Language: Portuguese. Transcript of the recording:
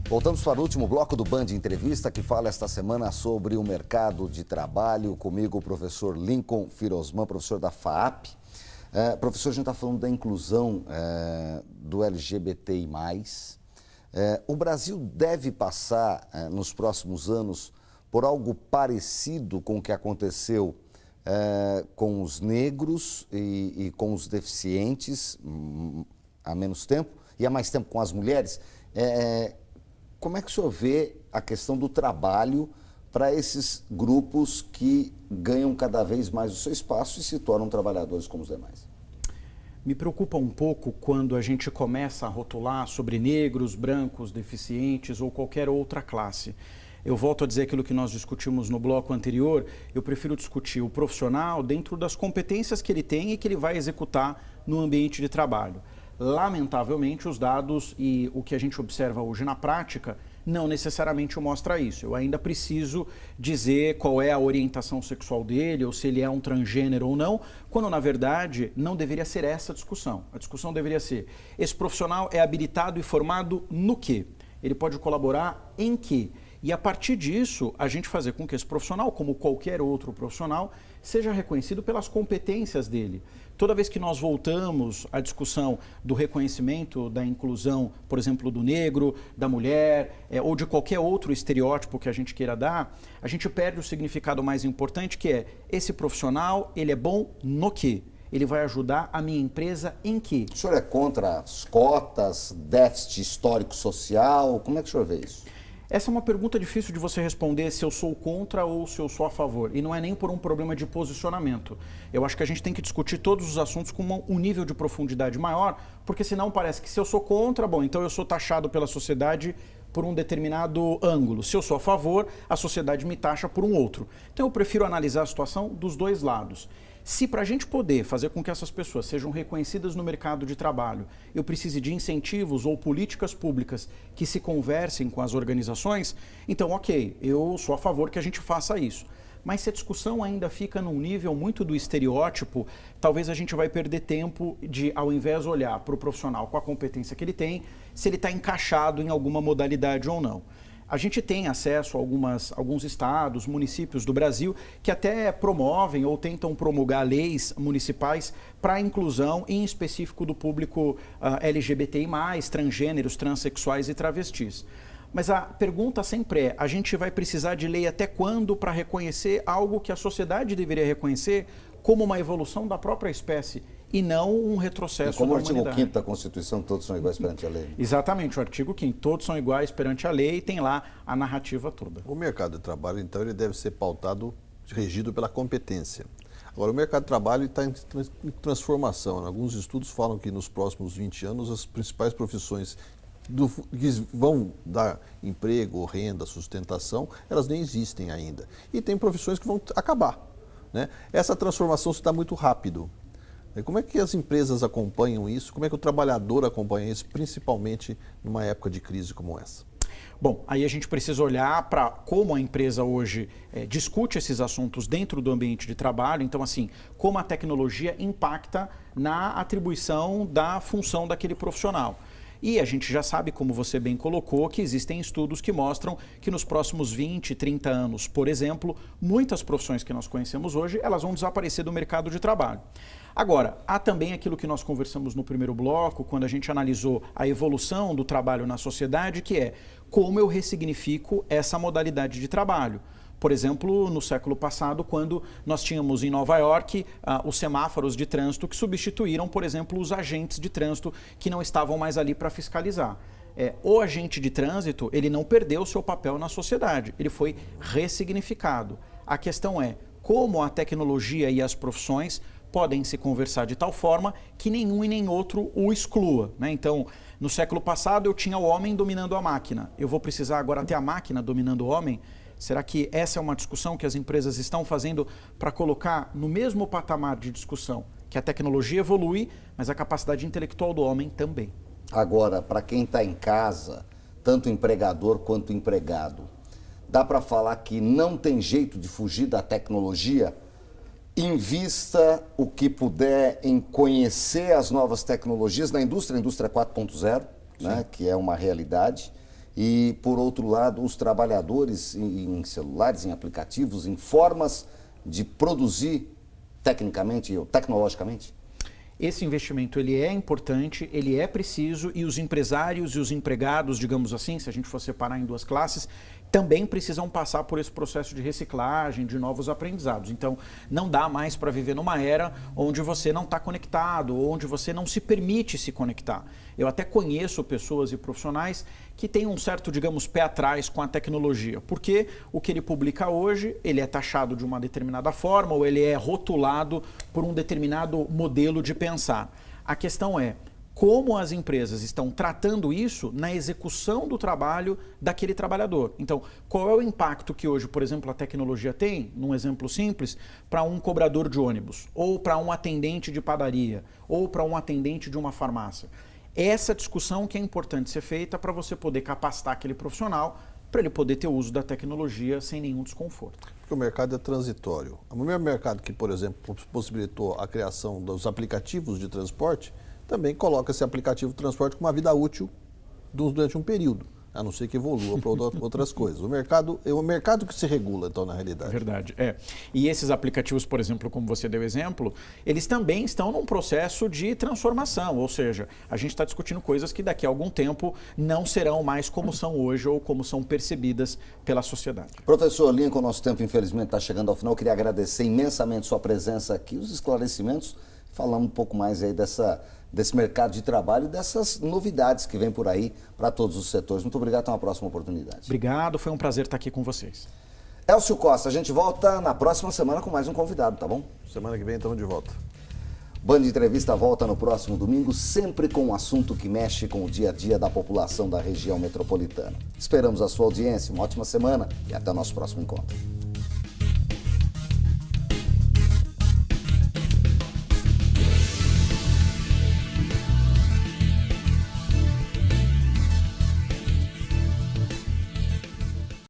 Voltamos para o último bloco do Band Entrevista, que fala esta semana sobre o mercado de trabalho. Comigo o professor Lincoln Firosman, professor da FAAP. Professor, a gente está falando da inclusão do LGBTI+. O Brasil deve passar, nos próximos anos, por algo parecido com o que aconteceu com os negros e com os deficientes há menos tempo, e há mais tempo com as mulheres. Como é que o senhor vê a questão do trabalho para esses grupos que ganham cada vez mais o seu espaço e se tornam trabalhadores como os demais? Me preocupa um pouco quando a gente começa a rotular sobre negros, brancos, deficientes ou qualquer outra classe. Eu volto a dizer aquilo que nós discutimos no bloco anterior, eu prefiro discutir o profissional dentro das competências que ele tem e que ele vai executar no ambiente de trabalho. Lamentavelmente, os dados e o que a gente observa hoje na prática não necessariamente mostra isso. Eu ainda preciso dizer qual é a orientação sexual dele, ou se ele é um transgênero ou não, quando na verdade não deveria ser essa a discussão. A discussão deveria ser: esse profissional é habilitado e formado no quê? Ele pode colaborar em quê? E a partir disso, a gente fazer com que esse profissional, como qualquer outro profissional, seja reconhecido pelas competências dele. Toda vez que nós voltamos à discussão do reconhecimento da inclusão, por exemplo, do negro, da mulher, ou de qualquer outro estereótipo que a gente queira dar, a gente perde o significado mais importante, que é: esse profissional, ele é bom no quê? Ele vai ajudar a minha empresa em quê? O senhor é contra as cotas, déficit histórico-social? Como é que o senhor vê isso? Essa é uma pergunta difícil de você responder se eu sou contra ou se eu sou a favor. E não é nem por um problema de posicionamento. Eu acho que a gente tem que discutir todos os assuntos com um nível de profundidade maior, porque senão parece que se eu sou contra, bom, então eu sou taxado pela sociedade por um determinado ângulo. Se eu sou a favor, a sociedade me taxa por um outro. Então eu prefiro analisar a situação dos dois lados. Se para a gente poder fazer com que essas pessoas sejam reconhecidas no mercado de trabalho, eu precise de incentivos ou políticas públicas que se conversem com as organizações, então ok, eu sou a favor que a gente faça isso. Mas se a discussão ainda fica num nível muito do estereótipo, talvez a gente vai perder tempo de, ao invés de olhar para o profissional com a competência que ele tem, se ele está encaixado em alguma modalidade ou não. A gente tem acesso a alguns estados, municípios do Brasil que até promovem ou tentam promulgar leis municipais para a inclusão, em específico, do público LGBTI+, transgêneros, transexuais e travestis. Mas a pergunta sempre é: a gente vai precisar de lei até quando para reconhecer algo que a sociedade deveria reconhecer como uma evolução da própria espécie e não um retrocesso da humanidade? Como o artigo 5º da Constituição, todos são iguais perante a lei. Exatamente, o artigo 5º, todos são iguais perante a lei, e tem lá a narrativa toda. O mercado de trabalho, então, ele deve ser pautado, regido pela competência. Agora, o mercado de trabalho está em transformação. Alguns estudos falam que nos próximos 20 anos as principais profissões que vão dar emprego, renda, sustentação, elas nem existem ainda. E tem profissões que vão acabar, né? Essa transformação se dá muito rápido. Como é que as empresas acompanham isso? Como é que o trabalhador acompanha isso, principalmente numa época de crise como essa? Bom, aí a gente precisa olhar para como a empresa hoje discute esses assuntos dentro do ambiente de trabalho. Então, assim, como a tecnologia impacta na atribuição da função daquele profissional. E a gente já sabe, como você bem colocou, que existem estudos que mostram que nos próximos 20, 30 anos, por exemplo, muitas profissões que nós conhecemos hoje, elas vão desaparecer do mercado de trabalho. Agora, há também aquilo que nós conversamos no primeiro bloco, quando a gente analisou a evolução do trabalho na sociedade, que é como eu ressignifico essa modalidade de trabalho. Por exemplo, no século passado, quando nós tínhamos em Nova York os semáforos de trânsito que substituíram, por exemplo, os agentes de trânsito que não estavam mais ali para fiscalizar. O agente de trânsito, ele não perdeu o seu papel na sociedade, ele foi ressignificado. A questão é como a tecnologia e as profissões podem se conversar de tal forma que nenhum e nem outro o exclua, né? Então, no século passado eu tinha o homem dominando a máquina, eu vou precisar agora ter a máquina dominando o homem? Será que essa é uma discussão que as empresas estão fazendo para colocar no mesmo patamar de discussão que a tecnologia evolui, mas a capacidade intelectual do homem também? Agora, para quem está em casa, tanto empregador quanto empregado, dá para falar que não tem jeito de fugir da tecnologia? Invista o que puder em conhecer as novas tecnologias na indústria, a indústria 4.0, né, que é uma realidade. e, por outro lado, os trabalhadores em celulares, em aplicativos, em formas de produzir tecnicamente ou tecnologicamente? Esse investimento ele é importante, ele é preciso e os empresários e os empregados, digamos assim, se a gente for separar em duas classes, também precisam passar por esse processo de reciclagem, de novos aprendizados. Então, não dá mais para viver numa era onde você não está conectado, onde você não se permite se conectar. Eu até conheço pessoas e profissionais que têm um certo, digamos, pé atrás com a tecnologia, porque o que ele publica hoje, ele é taxado de uma determinada forma ou ele é rotulado por um determinado modelo de pensar. A questão é, como as empresas estão tratando isso na execução do trabalho daquele trabalhador. Então, qual é o impacto que hoje, por exemplo, a tecnologia tem, num exemplo simples, para um cobrador de ônibus, ou para um atendente de padaria, ou para um atendente de uma farmácia? Essa discussão que é importante ser feita para você poder capacitar aquele profissional para ele poder ter uso da tecnologia sem nenhum desconforto. Porque o mercado é transitório. O mesmo mercado que, por exemplo, possibilitou a criação dos aplicativos de transporte, também coloca esse aplicativo de transporte com uma vida útil durante um período, a não ser que evolua para outras coisas. O mercado é o mercado que se regula, então, na realidade. Verdade, é. E esses aplicativos, por exemplo, como você deu exemplo, eles também estão num processo de transformação, ou seja, a gente está discutindo coisas que daqui a algum tempo não serão mais como são hoje ou como são percebidas pela sociedade. Professor Lincoln, nosso tempo infelizmente está chegando ao final. Eu queria agradecer imensamente sua presença aqui, os esclarecimentos, falando um pouco mais aí desse mercado de trabalho e dessas novidades que vem por aí para todos os setores. Muito obrigado, até uma próxima oportunidade. Obrigado, foi um prazer estar aqui com vocês. Elcio Costa, a gente volta na próxima semana com mais um convidado, tá bom? Semana que vem estamos de volta. Band Entrevista volta no próximo domingo, sempre com um assunto que mexe com o dia a dia da população da região metropolitana. Esperamos a sua audiência, uma ótima semana e até o nosso próximo encontro.